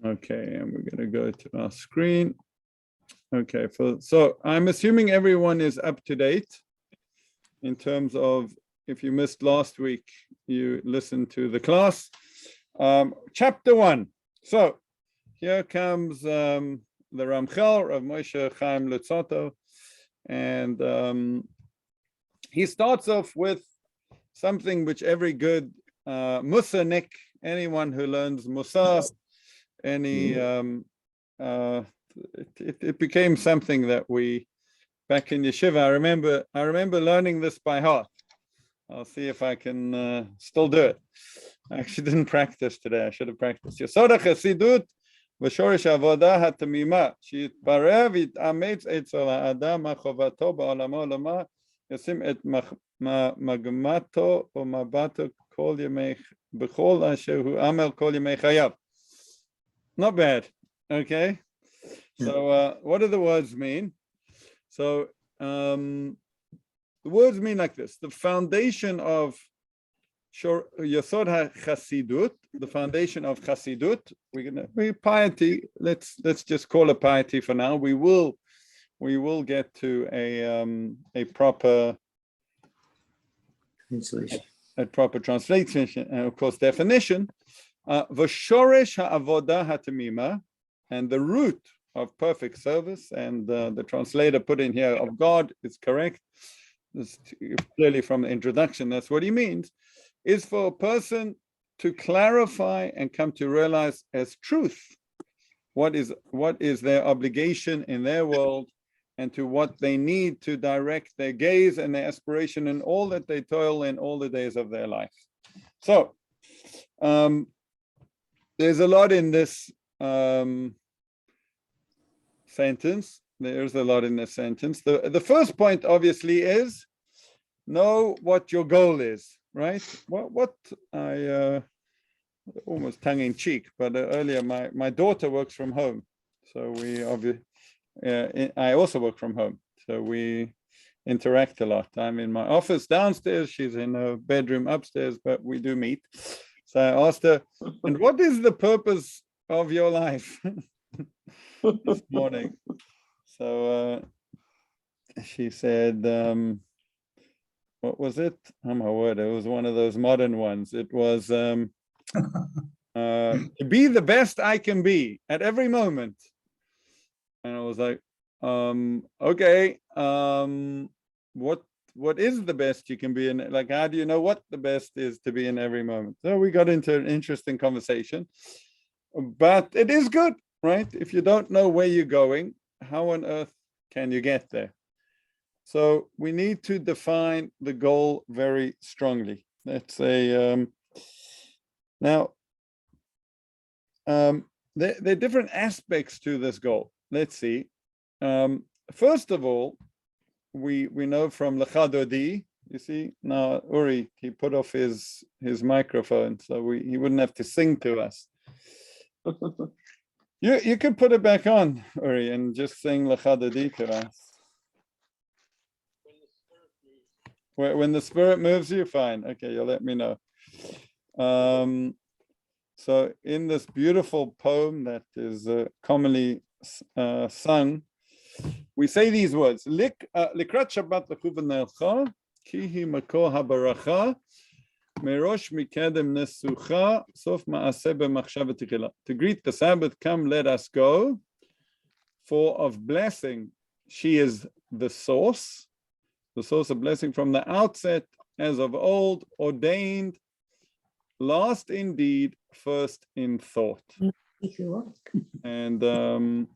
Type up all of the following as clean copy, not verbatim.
Okay, and we're going to go to our screen. Okay, so I'm assuming everyone is up to date in terms of, if you missed last week, you listened to the class. Chapter 1. So here comes the Ramchal of Moshe Chaim Luzzatto, and he starts off with something which every good Musanik, anyone who learns Musa, it became something that we, back in Yeshiva, I remember learning this by heart. I'll see if I can still do it. I actually didn't practice today. I should have practiced. Yesod HaChasidut v'shorish avodah hatamima she'yitbarer v'yit'ametz etzel ha'adam ha'chovato ba'olamo lama yasim et magmato o mabato kol yemei b'chol asher hu amel kol yemei chayav. Not bad. Okay. So what do the words mean? So the words mean like this: the foundation of Yesod HaChasidut, the foundation of Chasidut. We piety. Let's just call it piety for now. We will get to a proper translation, and of course definition. V'shoresh ha'avodah hatamima, and the root of perfect service, and the translator put in here of God is correct. This clearly from the introduction, that's what he means, is for a person to clarify and come to realize as truth what is their obligation in their world, and to what they need to direct their gaze and their aspiration in all that they toil in all the days of their life. So there's a lot in this sentence. There's a lot in this sentence. The first point obviously is know what your goal is, right? What I almost tongue in cheek, but earlier my daughter works from home, so we obviously I also work from home, so we interact a lot. I'm in my office downstairs, she's in her bedroom upstairs, but we do meet. So I asked her, and what is the purpose of your life? This morning. So she said, what was it? Oh my word, it was one of those modern ones. It was to be the best I can be at every moment. And I was like, okay, what is the best you can be in? Like, how do you know what the best is to be in every moment? So we got into an interesting conversation, but it is good, right? If you don't know where you're going, how on earth can you get there? So we need to define the goal very strongly. Let's say, now, there are different aspects to this goal. Let's see. First of all, we know from Lecha Dodi, you see, now Uri, he put off his microphone, so he wouldn't have to sing to us. You could put it back on, Uri, and just sing Lecha Dodi to us. When the spirit moves you, fine. Okay, you'll let me know. So in this beautiful poem that is commonly sung, we say these words: Likrat Shabbat lechuvan nelcha, ki hi makor habaracha, merosh mikedem nesucha, sof maaseh b'machshava tichila. To greet the Sabbath, come, let us go. For of blessing, she is the source of blessing from the outset, as of old, ordained, last in deed, first in thought. And on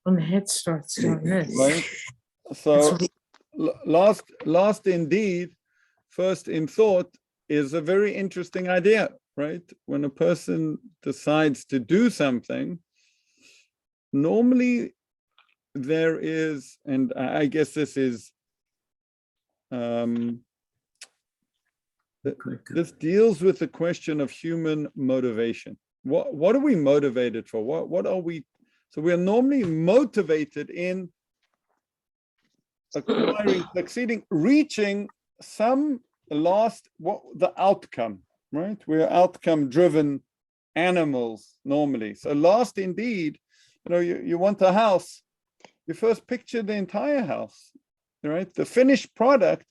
the Head Start doing this. Right? So last in deed, first in thought is a very interesting idea, right? When a person decides to do something, normally there is, and I guess this is this deals with the question of human motivation. What are we motivated for? What are we? So we are normally motivated in acquiring, succeeding, reaching some the outcome, right? We're outcome driven animals normally. So last indeed, you want a house, you first picture the entire house, right? The finished product,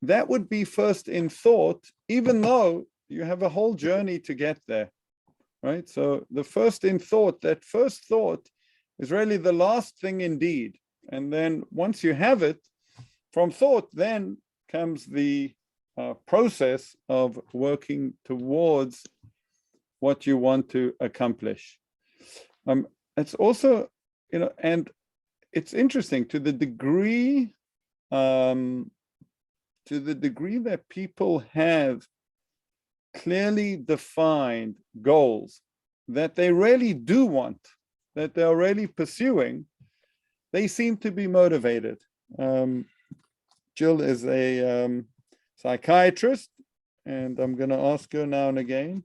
that would be first in thought, even though you have a whole journey to get there, right? So the first in thought, that first thought is really the last thing in deed. And then once you have it from thought, then comes the process of working towards what you want to accomplish. It's also, and it's interesting to the degree that people have clearly defined goals that they really do want, that they're really pursuing, they seem to be motivated. Jill is a psychiatrist, and I'm going to ask her now and again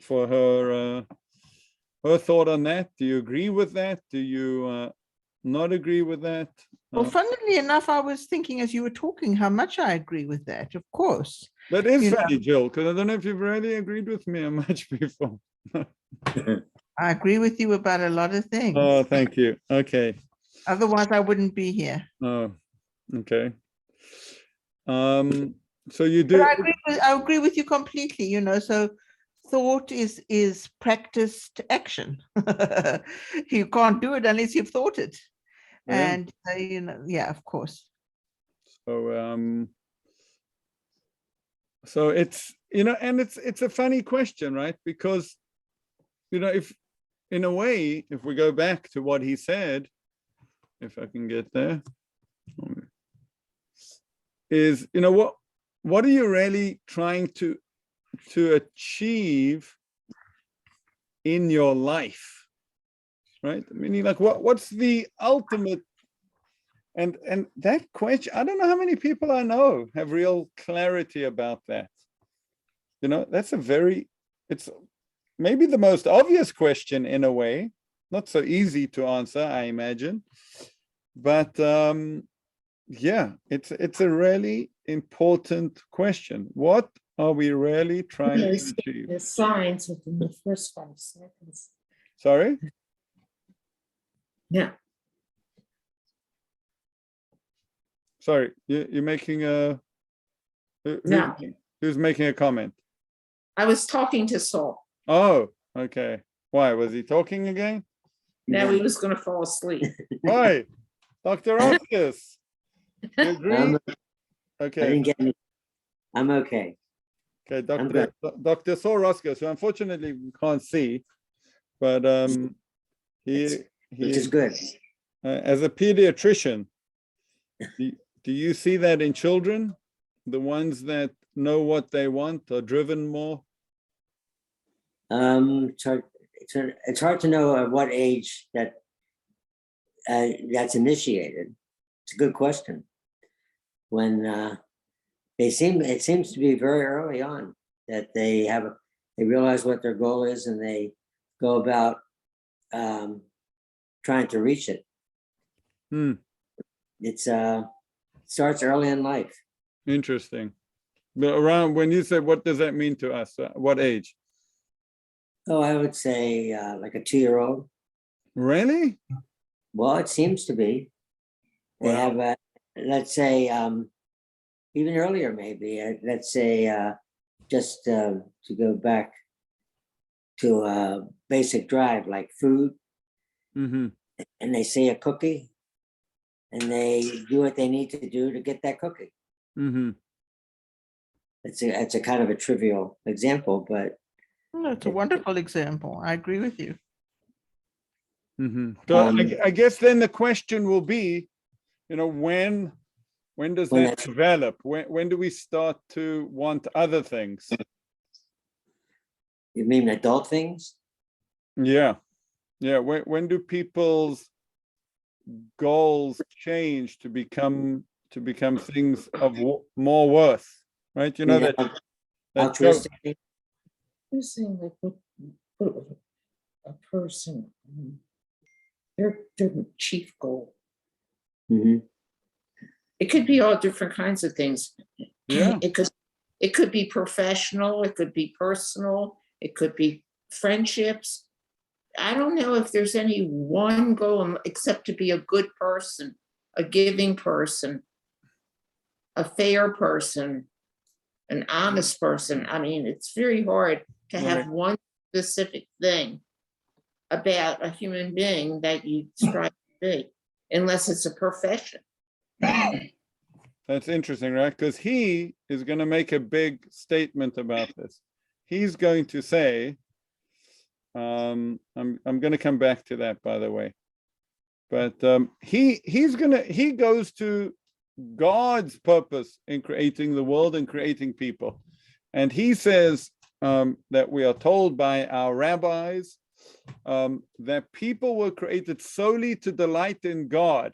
for her thought on that. Do you agree with that? Do you not agree with that? Well, funnily enough, I was thinking as you were talking how much I agree with that, of course. That is funny, Jill, because I don't know if you've really agreed with me much before. I agree with you about a lot of things. Oh, thank you. Okay. Otherwise, I wouldn't be here. Oh, okay. So you do. But I agree with you completely. So thought is practiced action. You can't do it unless you've thought it. Yeah. And yeah, of course. So it's and it's a funny question, right? Because if in a way, if we go back to what he said, if I can get there, is what are you really trying to achieve in your life, right? Meaning, like, what's the ultimate? And that question, I don't know how many people I know have real clarity about that. That's it's maybe the most obvious question in a way, not so easy to answer, I imagine. But yeah, it's a really important question. What are we really trying to achieve? The signs within the first 5 seconds. Sorry? Yeah. Sorry, you're making a... No. Who's making a comment? I was talking to Saul. Oh, okay. Why? Was he talking again? Now he was going to fall asleep. Why? Dr. Oscars. You agree? I Okay. didn't get any. I'm okay. Okay, I'm good. Dr. Saul Roscos, who unfortunately we can't see, but Which is good. As a pediatrician, do you see that in children? The ones that know what they want are driven more? It's hard to know at what age that's initiated. It's a good question. When it seems to be very early on that they realize what their goal is and they go about trying to reach it. It starts early in life. Interesting. But around, when you say, what does that mean to us? What age? Oh, I would say like a 2-year-old. Really? Well, it seems to be. They have let's say, even earlier, maybe, let's say, just to go back to a basic drive like food, Mm-hmm. and they see a cookie and they do what they need to do to get that cookie. Mm-hmm. It's a kind of a trivial example, but It's a wonderful example. I agree with you. Mm-hmm. So I guess then the question will be, when does that develop? When do we start to want other things? You mean adult things? Yeah. When do people's goals change to become things of more worth? Right? That altruistic things? You're saying like what a person, their chief goal. Mm-hmm. It could be all different kinds of things. Yeah. It could be professional, it could be personal, It could be friendships. I don't know if there's any one goal except to be a good person, a giving person, a fair person, an honest person. I mean, it's very hard to have Right. one specific thing about a human being that you strive to be, unless it's a profession. That's interesting, right? Because he is going to make a big statement about this. He's going to say, I'm going to come back to that, by the way. But he goes to God's purpose in creating the world and creating people. And he says that we are told by our rabbis that people were created solely to delight in God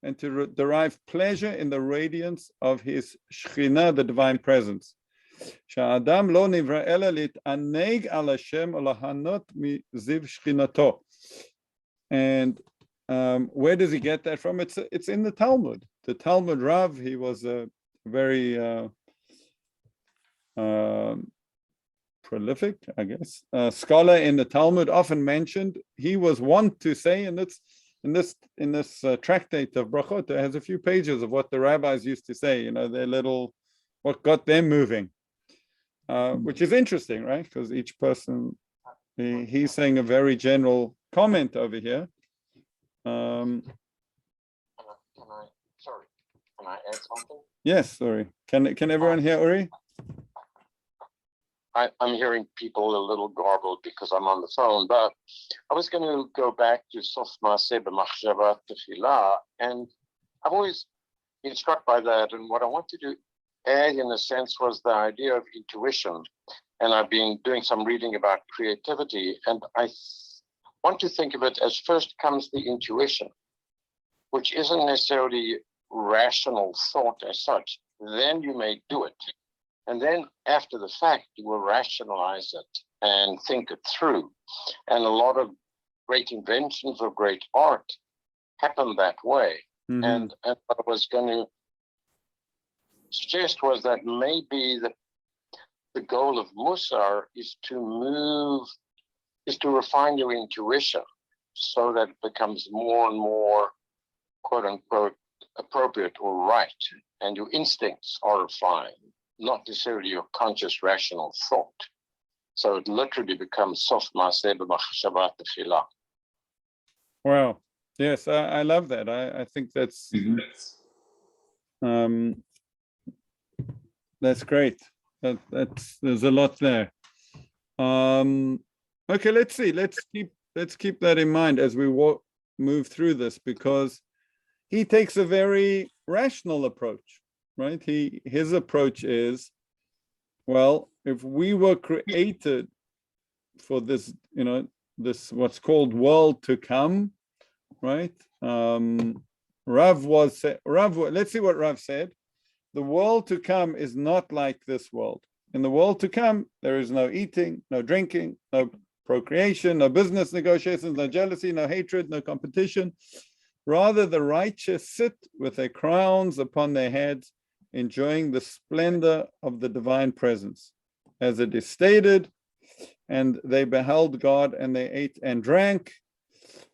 and to derive pleasure in the radiance of his Shekhinah, the divine presence. Sha'adam lo nivra ela lit'aneg al Hashem olahanot miziv Shechinato. And where does he get that from? It's in the Talmud. The Talmud Rav, he was a very prolific, I guess, scholar in the Talmud, often mentioned. He was wont to say, and it's in this tractate of Brachot, it has a few pages of what the rabbis used to say, their little, what got them moving, which is interesting, right? Because each person, he's saying a very general comment over here. Can I add something? Yes, sorry. Can everyone hear Uri? I'm hearing people a little garbled because I'm on the phone, but I was going to go back to Sof Maaseh b'machshavat tefillah, and I've always been struck by that. And what I wanted to add, in a sense, was the idea of intuition. And I've been doing some reading about creativity, and I want to think of it as first comes the intuition, which isn't necessarily rational thought as such. Then you may do it. And then after the fact, you will rationalize it and think it through. And a lot of great inventions of great art happen that way. Mm-hmm. And what I was going to suggest was that maybe the goal of Musar is to refine your intuition so that it becomes more and more, quote unquote, appropriate or right. And your instincts are refined, not necessarily your conscious rational thought. So it literally becomes sof maaseh b'machshavat tefillah. Wow. Yes, I love that. I think that's great. There's a lot there. Okay, let's see. Let's keep that in mind as we move through this, because he takes a very rational approach, right? His approach is, well, if we were created for this, this what's called world to come, right? Let's see what Rav said. The world to come is not like this world. In the world to come, there is no eating, no drinking, no procreation, no business negotiations, no jealousy, no hatred, no competition. Rather, the righteous sit with their crowns upon their heads, enjoying the splendor of the divine presence. As it is stated, and they beheld God and they ate and drank,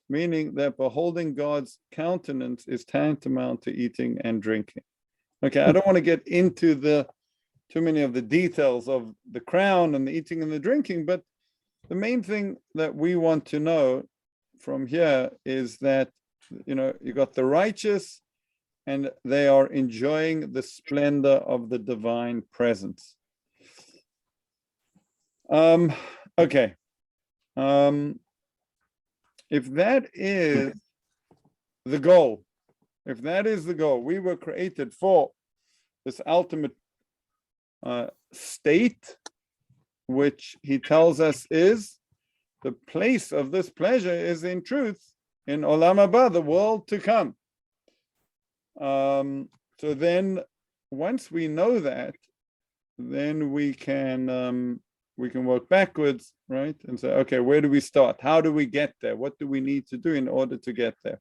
meaning that beholding God's countenance is tantamount to eating and drinking. Okay, I don't want to get into too many of the details of the crown and the eating and the drinking, but the main thing that we want to know from here is that, you got the righteous and they are enjoying the splendor of the divine presence. Okay. If that is the goal, we were created for this ultimate state, which he tells us is the place of this pleasure is in truth in Olam Haba, the world to come. So then once we know that, then we can work backwards, right? And say, okay, where do we start? How do we get there? What do we need to do in order to get there?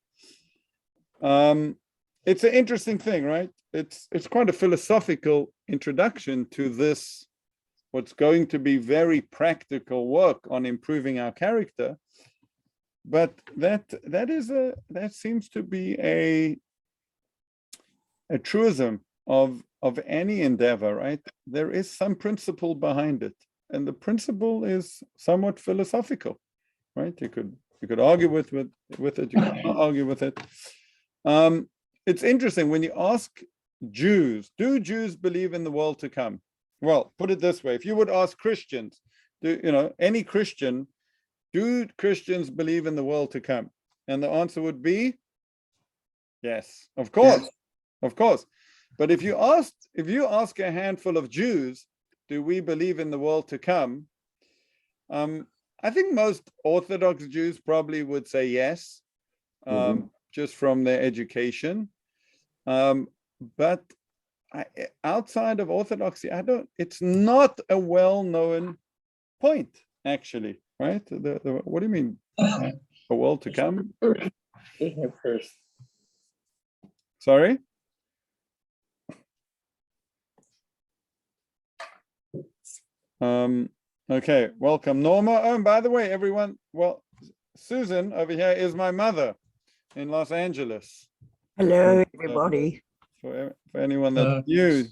It's an interesting thing, right? It's quite a philosophical introduction to this what's going to be very practical work on improving our character. But that seems to be a truism of any endeavor, right? There is some principle behind it, and the principle is somewhat philosophical, right? You could argue with it, you could not argue with it. It's interesting when you ask Jews, do Jews believe in the world to come? Well, put it this way: if you would ask Christians, any Christian, do Christians believe in the world to come? And the answer would be yes, of course, of course. But if you ask a handful of Jews, do we believe in the world to come? I think most Orthodox Jews probably would say yes, just from their education. But outside of Orthodoxy, it's not a well-known point, actually, right? What do you mean? A world to come? Sorry? Okay, welcome, Norma. Oh, and by the way, everyone, well, Susan over here is my mother in Los Angeles. Hello, everybody. For anyone that's new.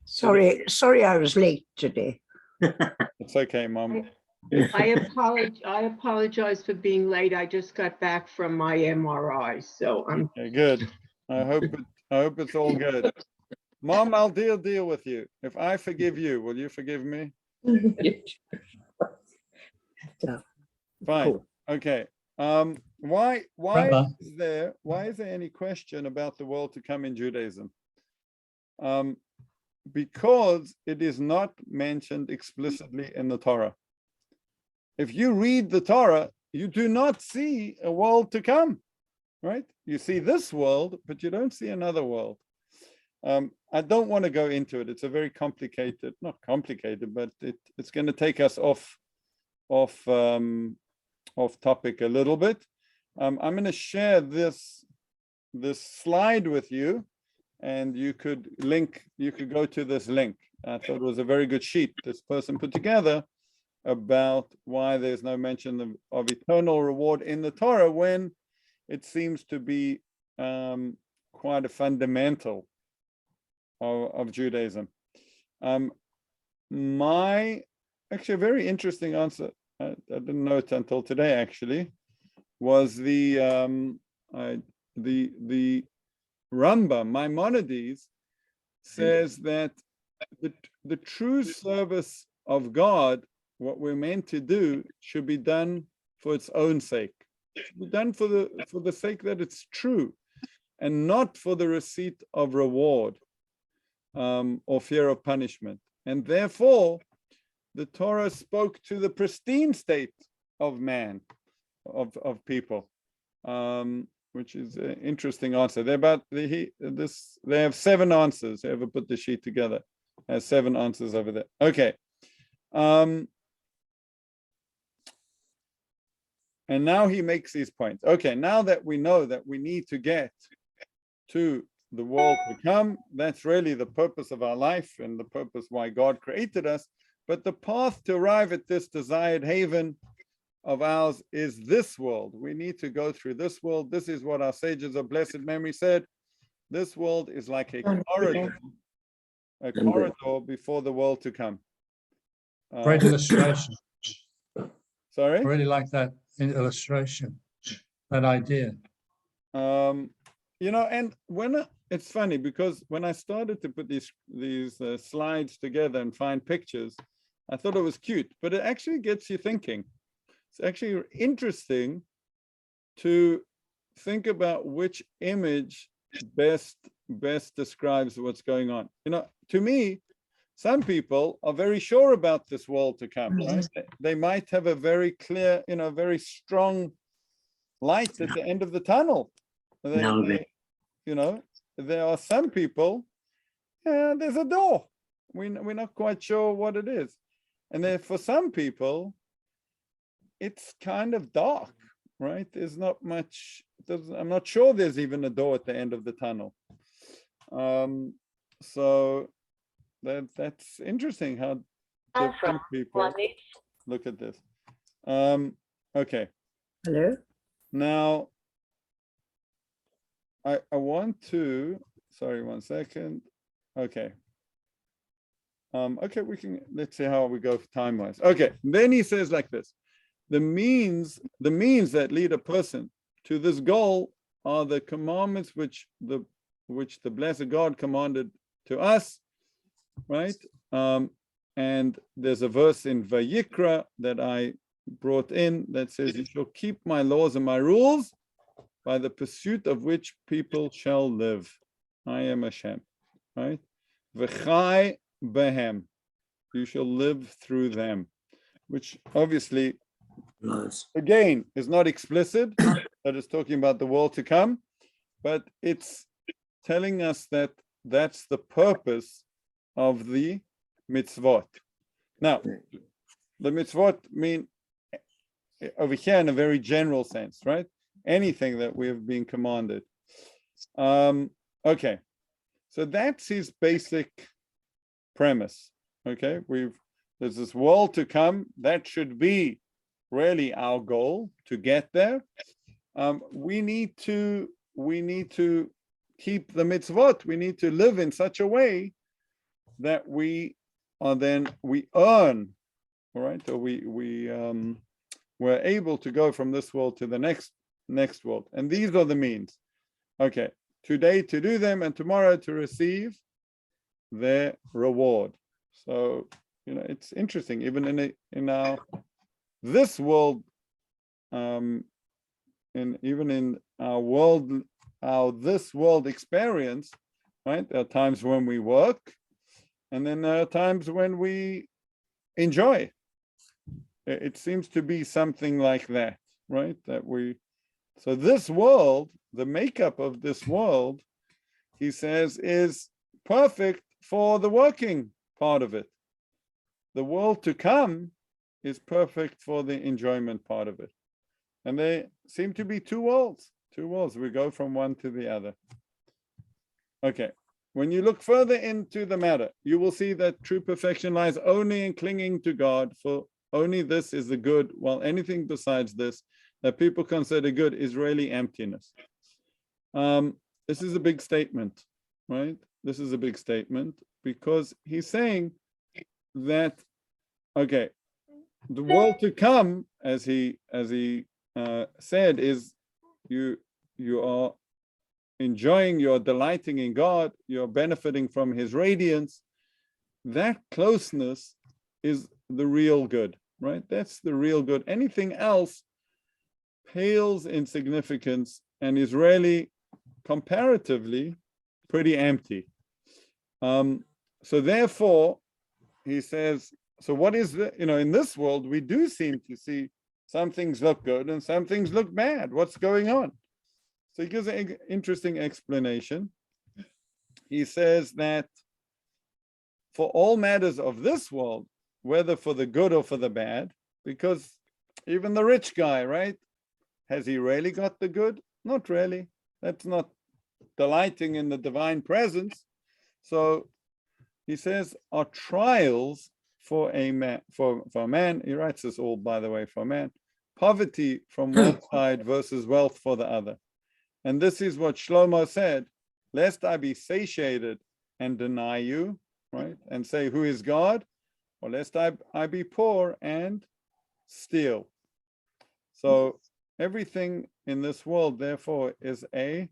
Sorry, I was late today. It's okay, Mom. I apologize for being late. I just got back from my MRI, so I'm Okay, good. I hope it's all good. Mom, I'll deal with you. If I forgive you, will you forgive me? Fine. Cool. Okay. Why is there any question about the world to come in Judaism? Because it is not mentioned explicitly in the Torah. If you read the Torah, you do not see a world to come, right? You see this world, but you don't see another world. I don't want to go into it. It's a very complicated, not complicated, but it's going to take us off topic a little bit. I'm going to share this slide with you, and you could go to this link. I thought it was a very good sheet this person put together about why there's no mention of eternal reward in the Torah when it seems to be quite a fundamental of Judaism. Actually a very interesting answer, I didn't know it until today actually, was the Rambam, Maimonides, says that the true service of God, what we're meant to do, should be done for its own sake. It should be done for the sake that it's true, and not for the receipt of reward or fear of punishment. And therefore, the Torah spoke to the pristine state of man, of people, which is an interesting answer. They have 7 answers. Whoever put the sheet together has 7 answers over there. Okay. And now he makes these points. Okay, now that we know that we need to get to the world to come, that's really the purpose of our life and the purpose why God created us. But the path to arrive at this desired haven of ours is this world. We need to go through this world. This is what our sages of blessed memory said. This world is like a corridor before the world to come. Great illustration. Sorry? I really like that illustration, that idea. And when it's funny because when I started to put these slides together and find pictures, I thought it was cute, but it actually gets you thinking. It's actually interesting to think about which image best describes what's going on. To me, some people are very sure about this world to come, right? They might have a very clear, very strong light at the end of the tunnel. There are some people, there's a door. We're not quite sure what it is. And then for some people, it's kind of dark, right? There's not much, I'm not sure there's even a door at the end of the tunnel. So that's interesting how still two people. Look at this. Okay. Hello? Now, I want to, sorry, 1 second. Okay. Okay, let's see how we go time-wise. Okay, then he says like this. The means that lead a person to this goal are the commandments which the blessed God commanded to us, right? And there's a verse in Vayikra that I brought in that says, you shall keep my laws and my rules, by the pursuit of which people shall live. I am Hashem, right? V'chai behem, you shall live through them, which obviously, again, is not explicit, that it's talking about the world to come, but it's telling us that that's the purpose of the mitzvot. Now, the mitzvot mean over here in a very general sense, right? Anything that we have been commanded. Okay, so that's his basic premise. Okay, there's this world to come. That should be really our goal to get there. We need to keep the mitzvot. We need to live in such a way that we earn, all right, or we're able to go from this world to the next world. And these are the means. Okay, today to do them and tomorrow to receive their reward. So, it's interesting, even in our this world, even in our this world experience, right? There are times when we work, and then there are times when we enjoy. It seems to be something like that, right? So this world, the makeup of this world, he says, is perfect for the working part of it. The world to come is perfect for the enjoyment part of it. And they seem to be two worlds. We go from one to the other. Okay. When you look further into the matter, you will see that true perfection lies only in clinging to God, for only this is the good, while anything besides this that people consider good is really emptiness. This is a big statement, right? This is a big statement because he's saying that, okay, the world to come, as he said, is you are enjoying, you're delighting in God, you're benefiting from his radiance. That closeness is the real good, right? That's the real good. Anything else pales in significance and is really comparatively pretty empty. So therefore, he says, so what is the, in this world, we do seem to see some things look good and some things look bad. What's going on? So he gives an interesting explanation. He says that for all matters of this world, whether for the good or for the bad, because even the rich guy, right? Has he really got the good? Not really. That's not delighting in the divine presence. So he says, are trials for a man, for a man, he writes this all, by the way, for a man, poverty from one side versus wealth for the other. And this is what Shlomo said, lest I be satiated and deny you, right? And say, who is God? Or lest I be poor and steal. So everything in this world, therefore, is in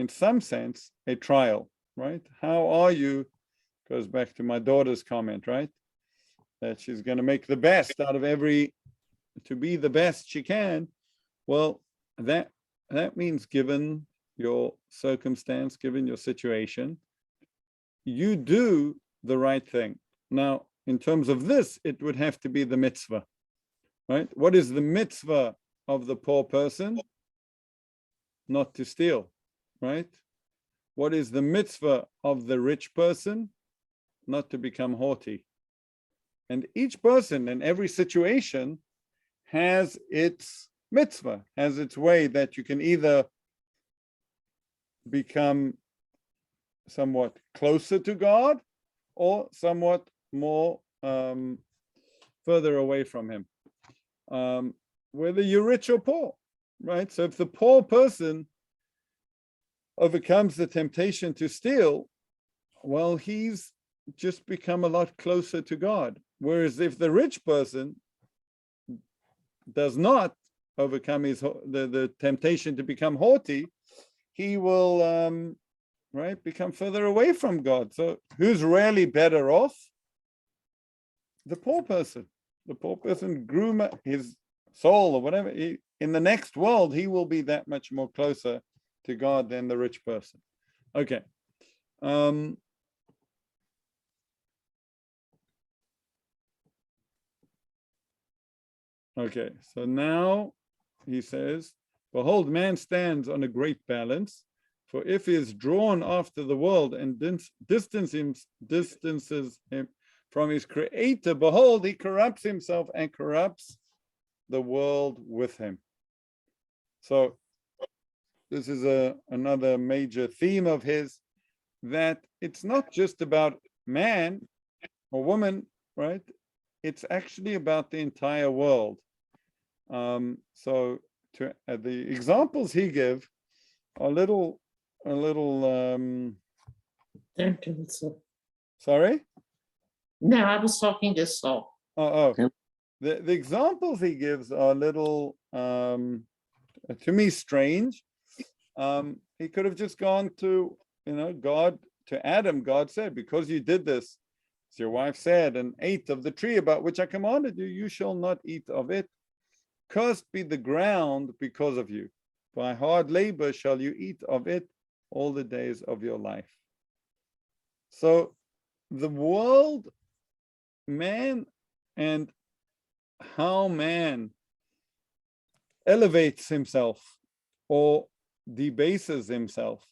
some sense, a trial, right? How are you? Goes back to my daughter's comment, right? That she's going to make the best out of to be the best she can. Well, that means given your circumstance, given your situation, you do the right thing. Now, in terms of this, it would have to be the mitzvah, right? What is the mitzvah of the poor person? Not to steal, right? What is the mitzvah of the rich person? Not to become haughty. And each person in every situation has its mitzvah, has its way that you can either become somewhat closer to God or somewhat more further away from him, whether you're rich or poor, right? So if the poor person overcomes the temptation to steal, well, he's just become a lot closer to God. Whereas if the rich person does not overcome the temptation to become haughty, he will right, become further away from God. So who's really better off? The poor person. The poor person grew his soul or whatever. In the next world, he will be that much more closer to God than the rich person. Okay. Okay, so now he says, behold, man stands on a great balance, for if he is drawn after the world and distances him from his creator, behold, he corrupts himself and corrupts the world with him. So this is another major theme of his, that it's not just about man or woman, right? It's actually about the entire world. So the examples he gives are a little sorry? No, I was talking to Saul. Oh. The examples he gives are a little to me strange. He could have just gone to, God, to Adam. God said, because you did this, as your wife said, and ate of the tree about which I commanded you, you shall not eat of it. Cursed be the ground because of you. By hard labor shall you eat of it all the days of your life. So the world, man, and how man elevates himself or debases himself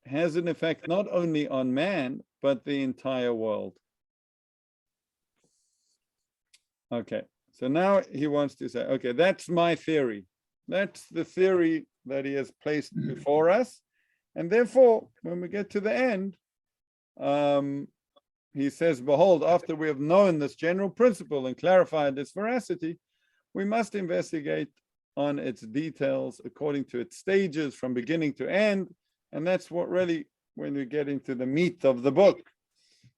has an effect not only on man, but the entire world. Okay, so now he wants to say, okay, that's my theory. That's the theory that he has placed before us. And therefore, when we get to the end, he says, behold, after we have known this general principle and clarified its veracity, we must investigate on its details according to its stages from beginning to end. And that's what really, when we get into the meat of the book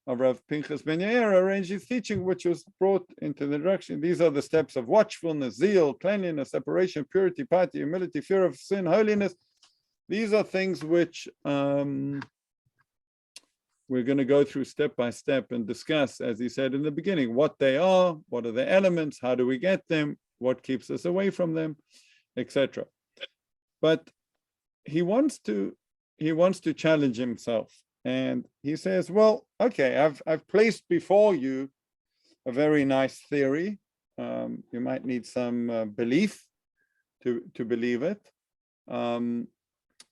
of Rav Pinchas Ben Yair, arranged his teaching, which was brought into the introduction. These are the steps of watchfulness, zeal, cleanliness, separation, purity, piety, humility, fear of sin, holiness. These are things which we're going to go through step by step and discuss, as he said in the beginning, what they are, what are the elements, how do we get them, what keeps us away from them, etc. But he wants to challenge himself, and he says, well, okay, I've placed before you a very nice theory. You might need some belief to believe it.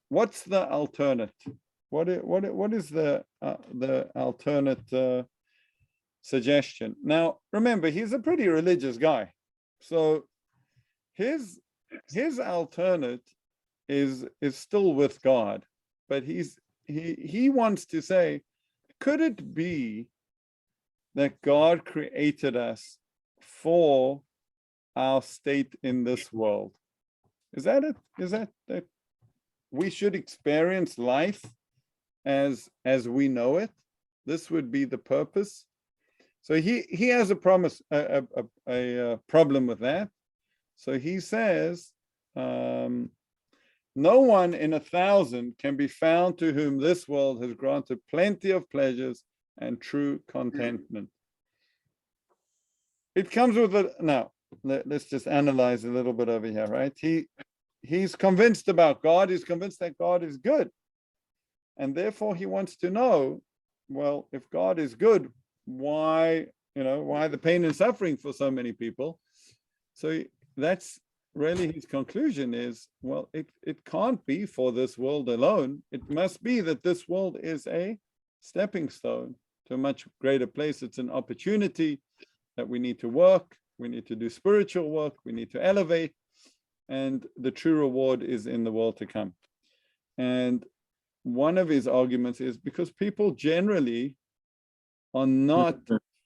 What's the alternate? What is the alternate suggestion? Now, remember, he's a pretty religious guy, so his alternate is still with God, but he wants to say, could it be that God created us for our state in this world? Is that it? Is that we should experience life as we know it? This would be the purpose. So he has a problem with that. So he says, no one in 1,000 can be found to whom this world has granted plenty of pleasures and true contentment. It comes with it. Now, let's just analyze a little bit over here, right? He's convinced about God. He's convinced that God is good. And therefore he wants to know, well, if God is good, why the pain and suffering for so many people? So that's really his conclusion is, well, it can't be for this world alone. It must be that this world is a stepping stone to a much greater place. It's an opportunity that we need to work. We need to do spiritual work. We need to elevate. And the true reward is in the world to come. And one of his arguments is because people generally are not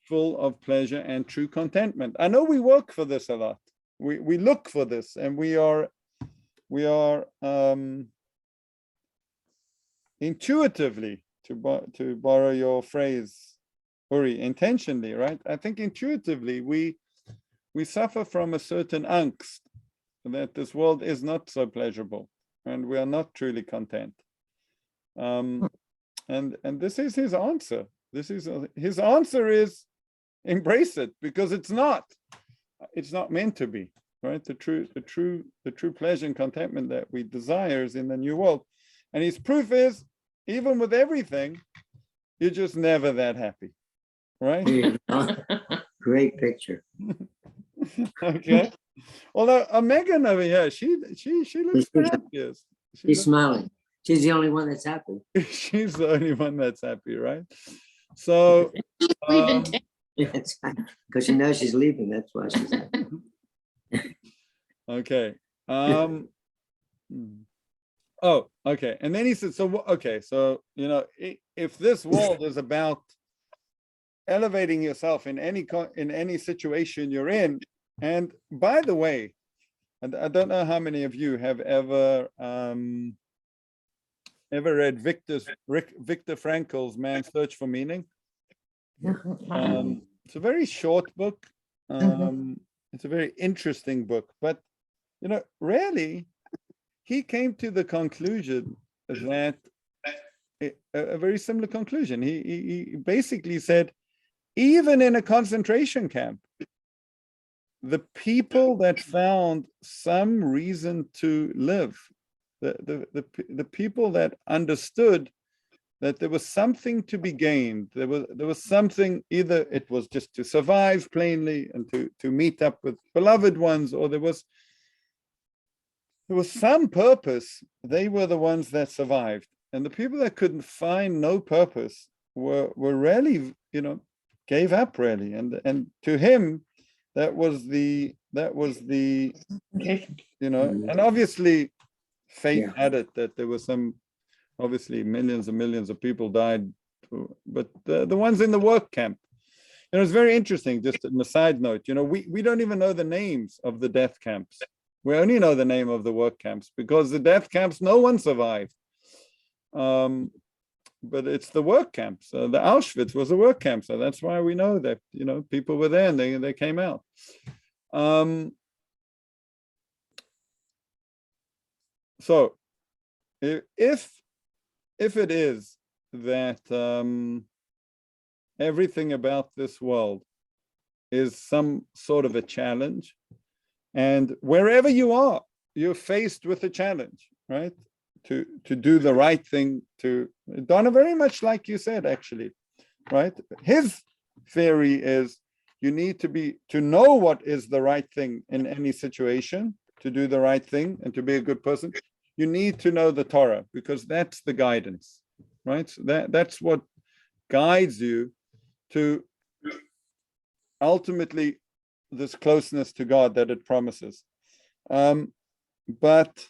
full of pleasure and true contentment. I know we work for this a lot. We look for this, and we are intuitively, to borrow your phrase, Uri, intentionally, right? I think intuitively we suffer from a certain angst that this world is not so pleasurable, and we are not truly content. And this is his answer. His answer is embrace it, because it's not meant to be, right? The true pleasure and contentment that we desire is in the new world. And his proof is, even with everything, you're just never that happy, right? Great picture. Okay. Although Megan over here, she looks the happiest. She's smiling. She's the only one that's happy. She's the only one that's happy, right? So, because she knows she's leaving. That's why she's happy. okay. Oh, okay. And then he said, so, okay, so, if this world is about elevating yourself in any situation you're in, and by the way, I don't know how many of you have ever read Viktor Frankl's Man's Search for Meaning. It's a very short book. It's a very interesting book, but really, he came to the conclusion that a very similar conclusion. He basically said, even in a concentration camp, the people that found some reason to live, the people that understood that there was something to be gained, there was something, either it was just to survive plainly and to meet up with beloved ones, or there was some purpose, they were the ones that survived. And the people that couldn't find no purpose were really, gave up really. And to him, that was the and obviously fate had it that there was some, obviously millions and millions of people died, but the ones in the work camp, it's very interesting, just on a side note, we don't even know the names of the death camps. We only know the name of the work camps, because the death camps, no one survived. But it's the work camps. The Auschwitz was a work camp, so that's why we know that people were there and they came out. So if it is that everything about this world is some sort of a challenge, and wherever you are, you're faced with a challenge, right? To do the right thing, Donna, very much like you said, actually, right? His theory is you need to know what is the right thing in any situation, to do the right thing and to be a good person. You need to know the Torah, because that's the guidance, right? So that's what guides you to ultimately this closeness to God that it promises. But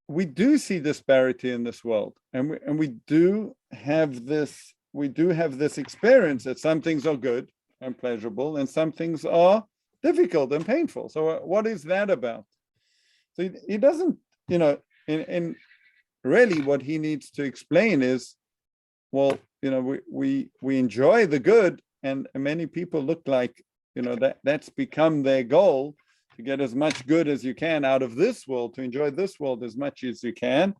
we do see disparity in this world, and we do have this experience that some things are good and pleasurable and some things are difficult and painful. So what is that about? So he doesn't, in really what he needs to explain is, well, we enjoy the good, and many people look like that's become their goal, to get as much good as you can out of this world, to enjoy this world as much as you can.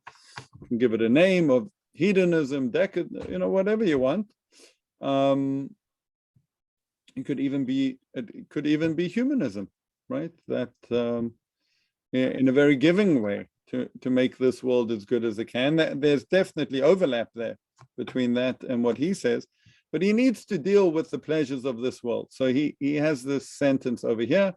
You can give it a name of hedonism, whatever you want. It could even be humanism, right? That in a very giving way, to make this world as good as it can. There's definitely overlap there between that and what he says, but he needs to deal with the pleasures of this world. So he has this sentence over here: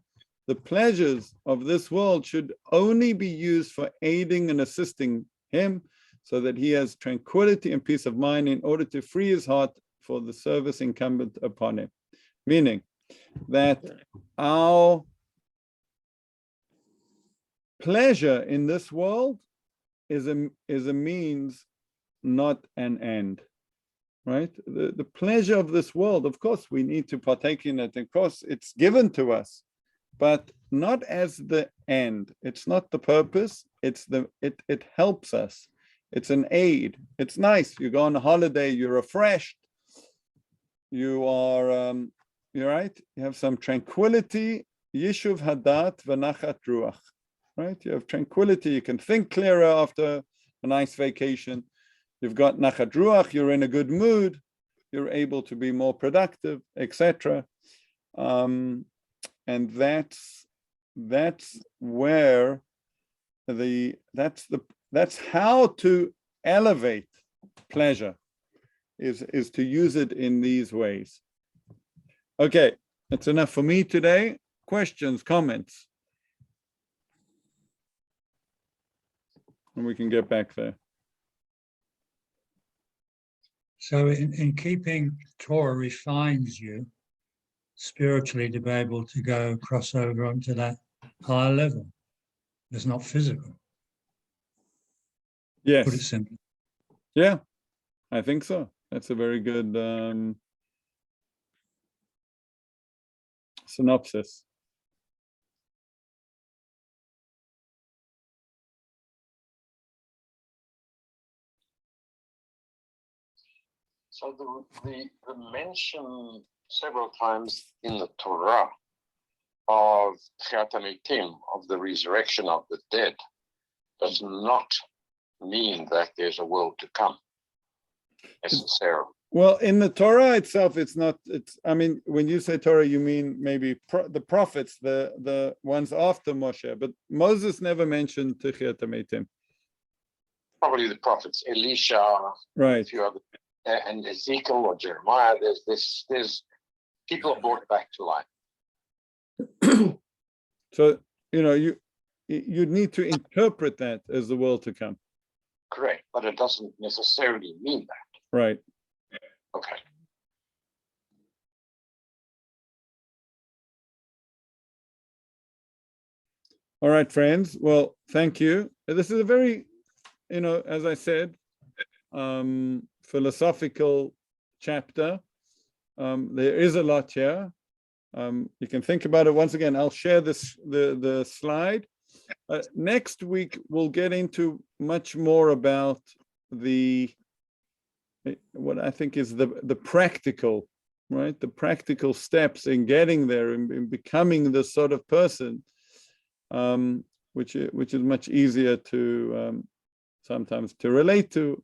the pleasures of this world should only be used for aiding and assisting him, so that he has tranquility and peace of mind in order to free his heart for the service incumbent upon him. Meaning that our pleasure in this world is a means, not an end. right? The pleasure of this world, of course, we need to partake in it. Of course, it's given to us, but not as the end. It's not the purpose. It's it helps us. It's an aid. It's nice. You go on a holiday, you're refreshed. You are, you're right. You have some tranquility. Yishuv hadat v'nachat ruach, right? You have tranquility. You can think clearer after a nice vacation. You've got nachat ruach. You're in a good mood. You're able to be more productive, etc. And that's where that's how to elevate pleasure, is to use it in these ways. Okay, that's enough for me today. Questions, comments? And we can get back there. So in keeping Torah refines you spiritually to be able to go cross over onto that higher level. It's not physical. Yes. Put it simply. Yeah, I think so. That's a very good synopsis. So the mention several times in the Torah of Tchiat HaMetim, of the resurrection of the dead, does not mean that there's a world to come necessarily. Well, in the Torah itself, it's not. It's. I mean, when you say Torah, you mean maybe the prophets, the ones after Moshe. But Moses never mentioned Tchiat HaMetim. Probably the prophets, Elisha, Right. a few other, and Ezekiel or Jeremiah. There's people are brought back to life. So you need to interpret that as the world to come. Correct, but it doesn't necessarily mean that. Right. Okay. All right, friends. Well, thank you. This is a very, as I said, philosophical chapter. There is a lot here. You can think about it. Once again, I'll share the slide. Next week, we'll get into much more about what I think is the practical, right? The practical steps in getting there and in becoming this sort of person, which is much easier to sometimes to relate to.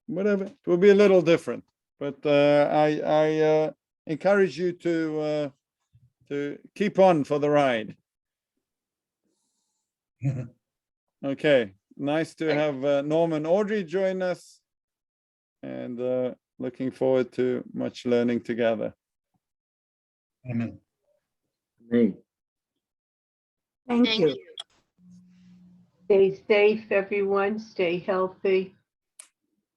Whatever, it will be a little different, but I encourage you to keep on for the ride. Okay, nice to have Norman Audrey join us, and looking forward to much learning together. Amen. Amen. Thank you. Stay safe, everyone. Stay healthy.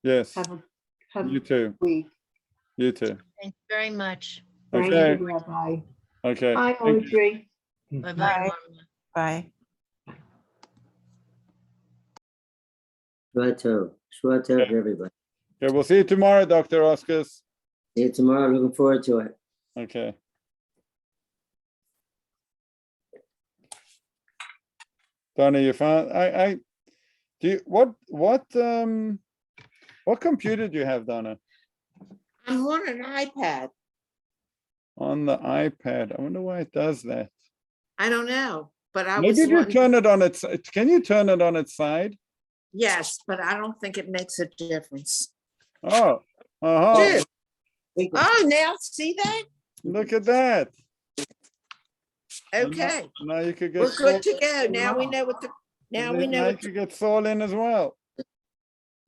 Yes, Have you a too. week. You too. Thank you very much. Thank Okay. you, Rabbi. Okay. Hi, Thank you. Audrey. Bye-bye. Bye. Norma. Bye. Shua Tov, everybody. Okay, we'll see you tomorrow, Dr. Oscars. See you tomorrow. Looking forward to it. Okay. Donna, you found do you what computer do you have, Donna? I'm on an iPad. On the iPad. I wonder why it does that. I don't know, but I was Maybe you wanting- turn it on its. Can you turn it on its side? Yes, but I don't think it makes a difference. Oh, uh-huh. Dude. Oh, now see that? Look at that. Okay, Now you could get. we're good to Saul go. in Now we as know what the, now well. we know Now you what could get Saul in as well.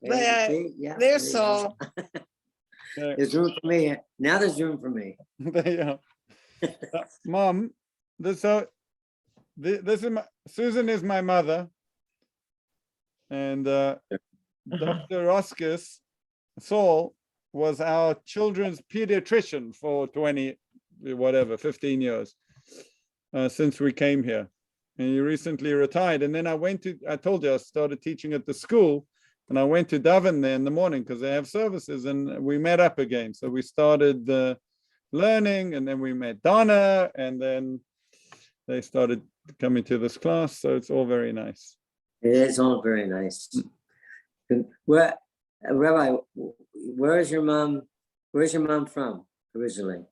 Yeah, see? Yeah, there there's you go. Saul. Okay. There's room for me. Now there's room for me. There you go. Mom, this is Susan is my mother, and Dr. Roskis Saul was our children's pediatrician for 15 years since we came here, and he recently retired. And then I told you I started teaching at the school And I went to daven there in the morning because they have services, and we met up again. So we started learning, and then we met Donna, and then they started coming to this class. So it's all very nice. It is all very nice. Where, Rabbi, where is your mom? Where's your mom from originally?